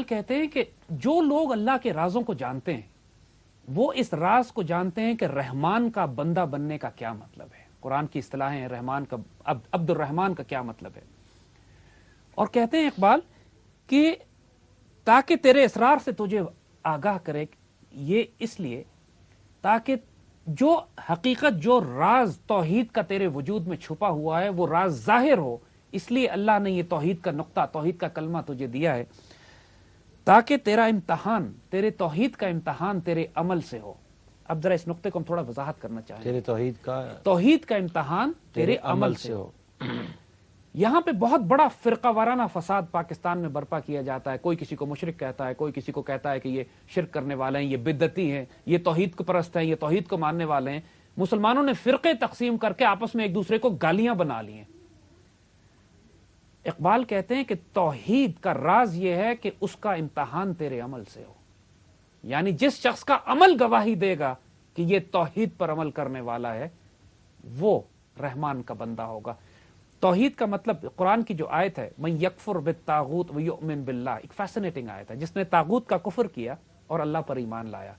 کہتے ہیں کہ جو لوگ اللہ کے رازوں کو جانتے ہیں وہ اس راز کو جانتے ہیں کہ رحمان کا بندہ بننے کا کیا مطلب ہے. قرآن کی اصطلاحیں ہیں رحمان کا عبد الرحمان کا کیا مطلب ہے. اور کہتے ہیں اقبال کہ تاکہ تیرے اسرار سے تجھے آگاہ کرے، یہ اس لیے تاکہ جو حقیقت جو راز توحید کا تیرے وجود میں چھپا ہوا ہے وہ راز ظاہر ہو. اس لیے اللہ نے یہ توحید کا نقطہ، توحید کا کلمہ تجھے دیا ہے تاکہ تیرا امتحان، تیرے توحید کا امتحان تیرے عمل سے ہو. اب ذرا اس نقطے کو ہم تھوڑا وضاحت کرنا چاہیں. تیرے توحید کا امتحان تیرے عمل سے ہو. یہاں پہ بہت بڑا فرقہ وارانہ فساد پاکستان میں برپا کیا جاتا ہے. کوئی کسی کو مشرک کہتا ہے، کوئی کسی کو کہتا ہے کہ یہ شرک کرنے والے ہیں، یہ بدعتی ہیں، یہ توحید کو پرست ہیں، یہ توحید کو ماننے والے ہیں. مسلمانوں نے فرقے تقسیم کر کے آپس میں ایک دوسرے کو گالیاں بنا لی ہیں. اقبال کہتے ہیں کہ توحید کا راز یہ ہے کہ اس کا امتحان تیرے عمل سے ہو. یعنی جس شخص کا عمل گواہی دے گا کہ یہ توحید پر عمل کرنے والا ہے وہ رحمان کا بندہ ہوگا. توحید کا مطلب قرآن کی جو آیت ہے من یکفر بالطاغوت ویؤمن باللہ، ایک فیسنیٹنگ آیت ہے. جس نے طاغوت کا کفر کیا اور اللہ پر ایمان لایا.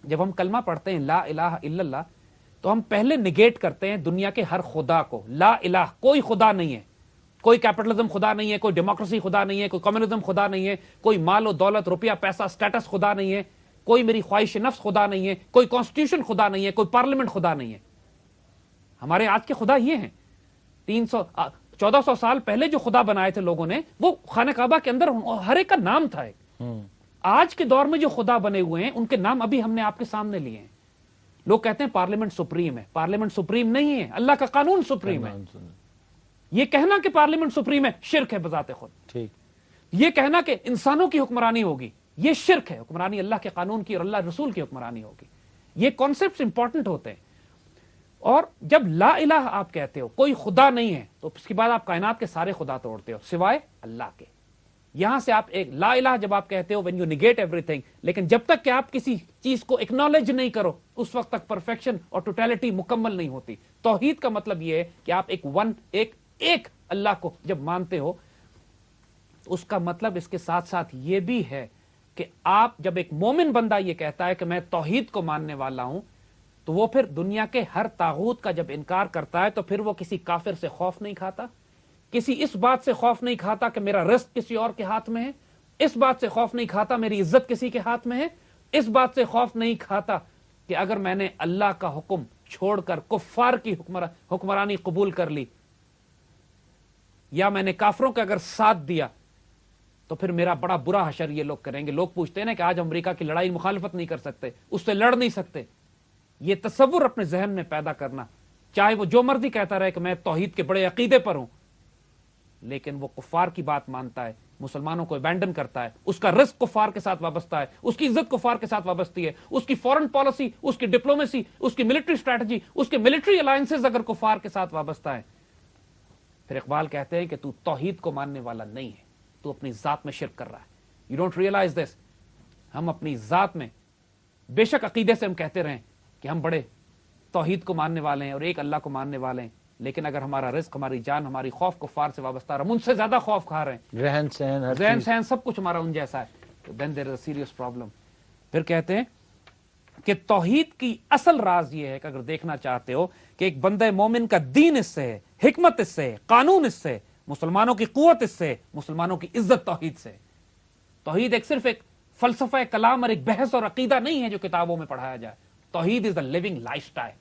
جب ہم کلمہ پڑھتے ہیں لا الہ الا اللہ تو ہم پہلے نگیٹ کرتے ہیں دنیا کے ہر خدا کو. لا الہ، کوئی خدا نہیں ہے، کوئی کیپٹلزم خدا نہیں ہے، کوئی ڈیموکریسی خدا نہیں ہے، کوئی کمیونزم خدا نہیں ہے، کوئی مال و دولت روپیہ پیسہ سٹیٹس خدا نہیں ہے، کوئی میری خواہش نفس خدا نہیں ہے، کوئی کانسٹیٹیوشن خدا نہیں ہے، کوئی پارلیمنٹ خدا نہیں ہے. ہمارے آج کے خدا یہ ہیں. 1400 سال پہلے جو خدا بنائے تھے لوگوں نے وہ خانہ کعبہ کے اندر ہر ایک کا نام تھا. آج کے دور میں جو خدا بنے ہوئے ہیں ان کے نام ابھی ہم نے آپ کے سامنے لیے ہیں. لوگ کہتے ہیں پارلیمنٹ سپریم ہے. پارلیمنٹ سپریم نہیں ہے، اللہ کا قانون سپریم ہے. یہ کہنا کہ پارلیمنٹ سپریم ہے شرک ہے بذات خود. یہ کہنا کہ انسانوں کی حکمرانی ہوگی یہ شرک ہے. حکمرانی اللہ کے قانون کی اور اللہ رسول کی حکمرانی ہوگی. یہ کانسیپٹس امپورٹنٹ ہوتے ہیں. اور جب لا الہ آپ کہتے ہو کوئی خدا نہیں ہے تو اس کے بعد آپ کائنات کے سارے خدا توڑتے ہو سوائے اللہ کے. یہاں سے آپ ایک لا الہ جب آپ کہتے ہو when you negate everything، لیکن جب تک کہ آپ کسی چیز کو اکنالج نہیں کرو اس وقت تک پرفیکشن اور ٹوٹیلٹی مکمل نہیں ہوتی. توحید کا مطلب یہ ہے کہ آپ ایک اللہ کو جب مانتے ہو تو اس کا مطلب اس کے ساتھ ساتھ یہ بھی ہے کہ آپ جب ایک مومن بندہ یہ کہتا ہے کہ میں توحید کو ماننے والا ہوں تو وہ پھر دنیا کے ہر طاغوت کا جب انکار کرتا ہے تو پھر وہ کسی کافر سے خوف نہیں کھاتا، کسی اس بات سے خوف نہیں کھاتا کہ میرا رزق کسی اور کے ہاتھ میں ہے، اس بات سے خوف نہیں کھاتا میری عزت کسی کے ہاتھ میں ہے، اس بات سے خوف نہیں کھاتا کہ اگر میں نے اللہ کا حکم چھوڑ کر کفار کی حکمرانی قبول کر لی یا میں نے کافروں کا اگر ساتھ دیا تو پھر میرا بڑا برا حشر یہ لوگ کریں گے. لوگ پوچھتے ہیں نا کہ آج امریکہ کی لڑائی مخالفت نہیں کر سکتے، اس سے لڑ نہیں سکتے. یہ تصور اپنے ذہن میں پیدا کرنا، چاہے وہ جو مرضی کہتا رہے کہ میں توحید کے بڑے عقیدے پر ہوں لیکن وہ کفار کی بات مانتا ہے، مسلمانوں کو ابینڈن کرتا ہے، اس کا رزق کفار کے ساتھ وابستہ ہے، اس کی عزت کفار کے ساتھ وابستی ہے، اس کی فورن پالیسی، اس کی ڈپلومیسی، اس کی ملٹری اسٹریٹجی، اس کے ملٹری الائنسز اگر کفار کے ساتھ وابستہ ہے پھر اقبال کہتے ہیں کہ تو توحید کو ماننے والا نہیں ہے، تو اپنی ذات میں شرک کر رہا ہے. یو ڈونٹ ریئلائز دس. ہم اپنی ذات میں بے شک عقیدے سے ہم کہتے رہیں کہ ہم بڑے توحید کو ماننے والے ہیں اور ایک اللہ کو ماننے والے ہیں، لیکن اگر ہمارا رزق، ہماری جان، ہماری خوف کفار سے وابستہ ہے، ہم ان سے زیادہ خوف کھا رہے ہیں، رہن سہن سب کچھ ہمارا ان جیسا ہے، تو then there is a serious problem. پھر کہتے ہیں کہ توحید کی اصل راز یہ ہے کہ اگر دیکھنا چاہتے ہو کہ ایک بندہ مومن کا دین اس سے ہے، حکمت اس سے ہے، قانون اس سے، مسلمانوں کی قوت اس سے، مسلمانوں کی عزت توحید سے. توحید صرف ایک فلسفہ کلام اور ایک بحث اور عقیدہ نہیں ہے جو کتابوں میں پڑھایا جائے. توحید از اے لیونگ لائف سٹائل.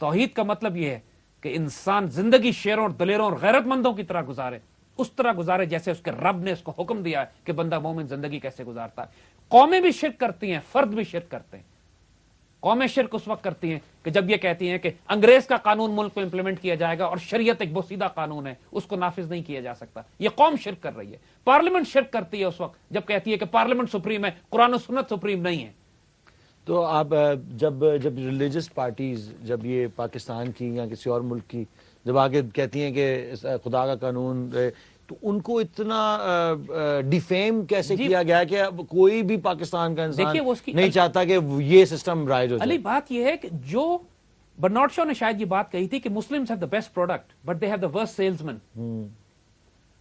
توحید کا مطلب یہ ہے کہ انسان زندگی شیروں اور دلیروں اور غیرت مندوں کی طرح گزارے، اس طرح گزارے جیسے اس کے رب نے اس کو حکم دیا ہے کہ بندہ مومن زندگی کیسے گزارتا ہے. قومیں بھی شرک کرتی ہیں، فرد بھی شرک کرتے ہیں. قومیں شرک اس وقت کرتی ہیں کہ جب یہ کہتی ہیں کہ انگریز کا قانون ملک میں امپلیمنٹ کیا جائے گا اور شریعت ایک بوسیدہ قانون ہے، اس کو نافذ نہیں کیا جا سکتا. یہ قوم شرک کر رہی ہے. پارلیمنٹ شرک کرتی ہے اس وقت جب کہتی ہے کہ پارلیمنٹ سپریم ہے، قرآن و سنت سپریم نہیں ہے. تو آپ جب ریلیجس پارٹیز جب یہ پاکستان کی یا کسی اور ملک کی جب آگے کہتی ہیں کہ خدا کا قانون، تو ان کو اتنا ڈیفیم کیسے کیا گیا کہ اب کوئی بھی پاکستان کا انسان نہیں چاہتا کہ یہ سسٹم رائج ہو جائے. علی بات یہ ہے کہ جو برنارڈ شاہ نے شاید یہ بات کہی تھی کہ Muslims have the best product but they have the worst salesman.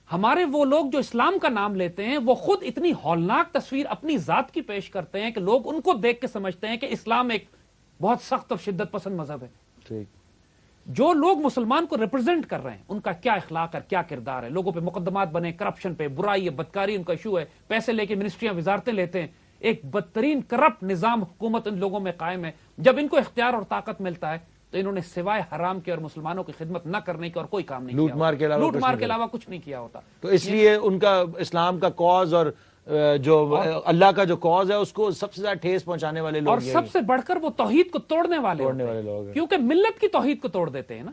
ہمارے وہ لوگ جو اسلام کا نام لیتے ہیں وہ خود اتنی ہولناک تصویر اپنی ذات کی پیش کرتے ہیں کہ لوگ ان کو دیکھ کے سمجھتے ہیں کہ اسلام ایک بہت سخت اور شدت پسند مذہب ہے. ٹھیک. جو لوگ مسلمان کو ریپرزینٹ کر رہے ہیں ان کا کیا اخلاق ہے, کیا کردار ہے, لوگوں پہ مقدمات بنے, کرپشن پہ, برائی ہے, بدکاری ان کا ایشو ہے, پیسے لے کے منسٹریاں وزارتیں لیتے ہیں, ایک بدترین کرپٹ نظام حکومت ان لوگوں میں قائم ہے. جب ان کو اختیار اور طاقت ملتا ہے تو انہوں نے سوائے حرام کے اور مسلمانوں کی خدمت نہ کرنے کے اور کوئی کام نہیں کیا, لوٹ مار کے علاوہ کچھ نہیں کیا ہوتا. تو اس لیے ان کا اسلام کا کاز اور جو اللہ کا جو کاز ہے اس کو سب سے زیادہ ٹھیس پہنچانے والے لوگ, اور سب سے بڑھ کر وہ توحید کو توڑنے والے لوگ ہیں, کیونکہ ملت کی توحید کو توڑ دیتے ہیں نا.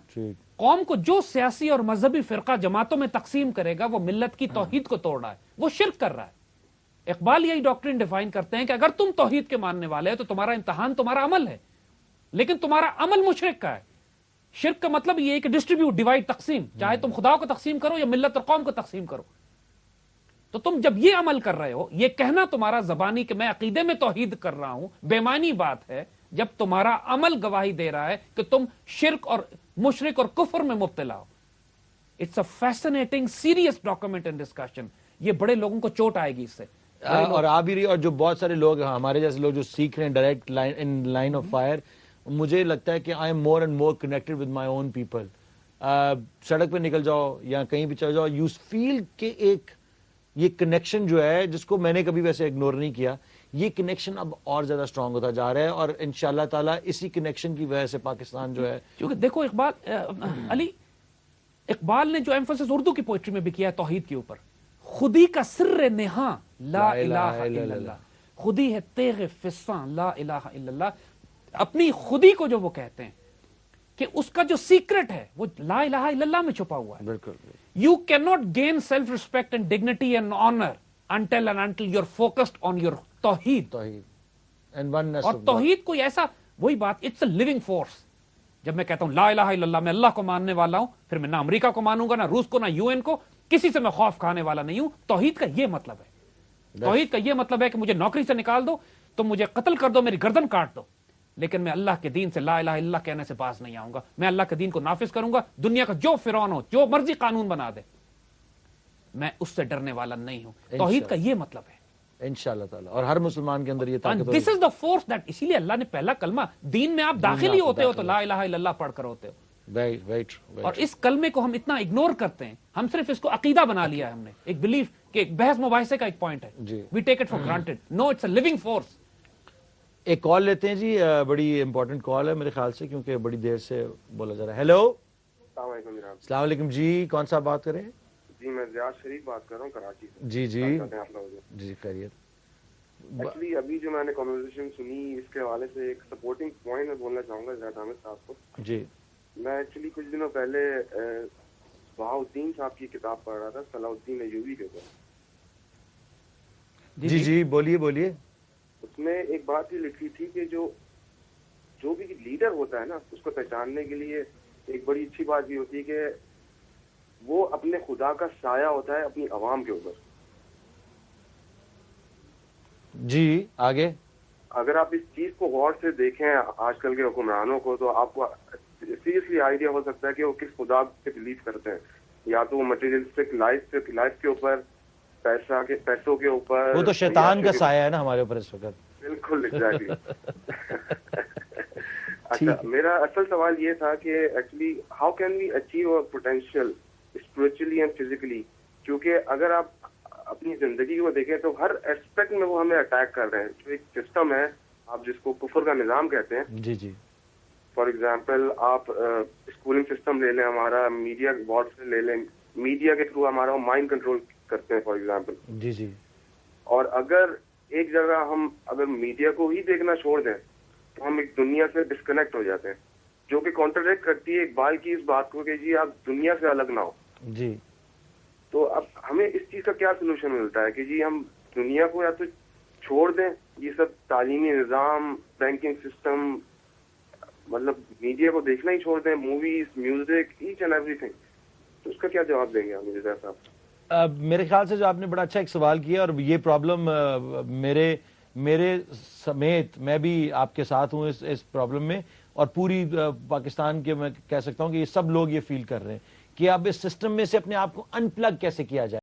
قوم کو جو سیاسی اور مذہبی فرقہ جماعتوں میں تقسیم کرے گا وہ ملت کی توحید کو توڑ رہا ہے, وہ شرک کر رہا ہے. اقبال یہی ڈاکٹرین ڈیفائن کرتے ہیں کہ اگر تم توحید کے ماننے والے ہیں تو تمہارا امتحان تمہارا عمل ہے, لیکن تمہارا عمل مشرک کا ہے. شرک کا مطلب یہ ہے کہ ڈسٹریبیوٹ, ڈیوائڈ, تقسیم, چاہے تم خدا کو تقسیم کرو یا ملت اور قوم کو تقسیم کرو. تو تم جب یہ عمل کر رہے ہو, یہ کہنا تمہارا زبانی کہ میں عقیدے میں توحید کر رہا ہوں, بےمانی بات ہے جب تمہارا عمل گواہی دے رہا ہے کہ تم شرک اور مشرک اور کفر میں مبتلا ہو. It's a fascinating serious document and discussion. یہ بڑے لوگوں کو چوٹ آئے گی اس سے. اور آ بھی رہی, اور جو بہت سارے لوگ ہمارے جیسے لوگ جو سیکھ رہے ہیں direct in line of fire, مجھے لگتا ہے کہ I am more and more connected with my own people. سڑک پہ نکل جاؤ یا کہیں بھی چل جاؤ, یو فیل کہ ایک یہ کنیکشن جو ہے جس کو میں نے کبھی ویسے اگنور نہیں کیا, یہ کنیکشن اب اور زیادہ اسٹرانگ ہوتا جا رہا ہے, اور انشاءاللہ تعالیٰ اسی کنیکشن کی وجہ سے پاکستان جو ہے, کیونکہ دیکھو علی اقبال نے جو ایمفسس اردو کی پوئٹری میں بھی کیا ہے توحید کے اوپر, خودی کا سر نہاں لا الہ الا اللہ, خودی ہے تیغ فساں لا الہ الا اللہ. اپنی خودی کو جو وہ کہتے ہیں کہ اس کا جو سیکرٹ ہے وہ لا الہ الا اللہ میں چھپا ہوا ہے. بالکل. You cannot gain self-respect and dignity and honor until you're focused on your توحید. اور توحید کوئی ایسا, وہی بات, it's a living force. جب میں کہتا ہوں لا الہ الا اللہ, میں اللہ کو ماننے والا ہوں, پھر میں نہ امریکہ کو مانوں گا, نہ روس کو, نہ UN کو, کسی سے میں خوف کھانے والا نہیں ہوں. توحید کا یہ مطلب ہے. توحید کا یہ مطلب ہے کہ مجھے نوکری سے نکال دو, تم مجھے قتل کر دو, میری گردن کاٹ دو, لیکن میں اللہ کے دین سے لا الہ الا اللہ کہنے سے باز نہیں آؤں گا. میں اللہ کے دین کو نافذ کروں گا, دنیا کا جو فرعون ہو, جو مرضی قانون بنا دے, میں اس سے ڈرنے والا نہیں ہوں. توحید کا یہ مطلب ہے انشاءاللہ تعالی, اور ہر مسلمان کے اندر یہ طاقت ہے. This is the force that, اسی لیے اللہ نے پہلا کلمہ, دین میں آپ داخل ہی ہوتے ہو تو لا الہ الا اللہ پڑھ کر ہوتے ہو. اور اس کلمے کو ہم اتنا اگنور کرتے ہیں, ہم صرف اس کو عقیدہ بنا لیا ہے ہم نے, ایک بلیف کہ ایک بحث مباحثے کا ایک پوائنٹ ہے. We take it for granted. No, it's a living force. ایک کال لیتے ہیں جی, بڑی امپورٹنٹ کال ہے میرے خیال سے, کیونکہ بڑی دیر سے بولا جا رہا ہے. ہیلو, السلام علیکم جناب. السلام علیکم جی, کون صاحب بات کریں؟ جی میں زیاد شریف بات کر رہا ہوں کراچی سے. جی جی جی خیریت. ایکچولی ابھی جو میں نے کنورسیشن سنی اس کے حوالے سے ایک سپورٹنگ پوائنٹ میں بولنا چاہوں گا زیاد احمد صاحب کو. جی میں ایکچولی کچھ دنوں پہلے بہاء الدین صاحب کی کتاب پڑھ رہا تھا, صلاح الدین ایوبی کے اوپر. جی جی بولیے بولیے. اس میں ایک بات یہ لکھی تھی کہ جو بھی لیڈر ہوتا ہے نا, اس کو پہچاننے کے لیے ایک بڑی اچھی بات یہ ہوتی ہے کہ وہ اپنے خدا کا سایہ ہوتا ہے اپنی عوام کے اوپر. جی آگے. اگر آپ اس چیز کو غور سے دیکھیں آج کل کے حکمرانوں کو, تو آپ کو سیریسلی آئیڈیا ہو سکتا ہے کہ وہ کس خدا پہ بلیو کرتے ہیں. یا تو وہ مٹیریلسٹک لائف کے اوپر, پیسوں کے اوپر. وہ تو شیطان کا سایہ ہے نا ہمارے اوپر اس وقت. بالکل ایگزیکٹلی. اچھا, میرا اصل سوال یہ تھا کہ actually how can we achieve our potential spiritually and physically, کیونکہ اگر آپ اپنی زندگی کو دیکھیں تو ہر ایسپیکٹ میں وہ ہمیں اٹیک کر رہے ہیں. جو ایک سسٹم ہے, آپ جس کو کفر کا نظام کہتے ہیں. جی جی. فار ایگزامپل آپ اسکولنگ سسٹم لے لیں, ہمارا میڈیا بورڈ سے لے لیں, میڈیا کے تھرو ہمارا مائنڈ کنٹرول کرتے ہیں فار ایگزامپل. جی جی. اور اگر ایک جگہ ہم اگر میڈیا کو ہی دیکھنا چھوڑ دیں تو ہم ایک دنیا سے ڈسکنیکٹ ہو جاتے ہیں, جو کہ کانٹرڈکٹ کرتی ہے اقبال کی اس بات کو کہ جی آپ دنیا سے الگ نہ ہو. جی. تو اب ہمیں اس چیز کا کیا سولوشن ملتا ہے کہ جی ہم دنیا کو یا تو چھوڑ دیں, یہ سب تعلیمی نظام, بینکنگ سسٹم, مطلب میڈیا کو دیکھنا ہی چھوڑ دیں, movies, music, each and every thing. تو اس کا کیا جواب دیں گے آپ مجھے صاحب؟ میرے خیال سے جو آپ نے بڑا اچھا ایک سوال کیا, اور یہ پرابلم میرے سمیت میں بھی آپ کے ساتھ ہوں اس پرابلم میں, اور پوری پاکستان کے میں کہہ سکتا ہوں کہ یہ سب لوگ یہ فیل کر رہے ہیں کہ اب اس سسٹم میں سے اپنے آپ کو ان پلگ کیسے کیا جائے.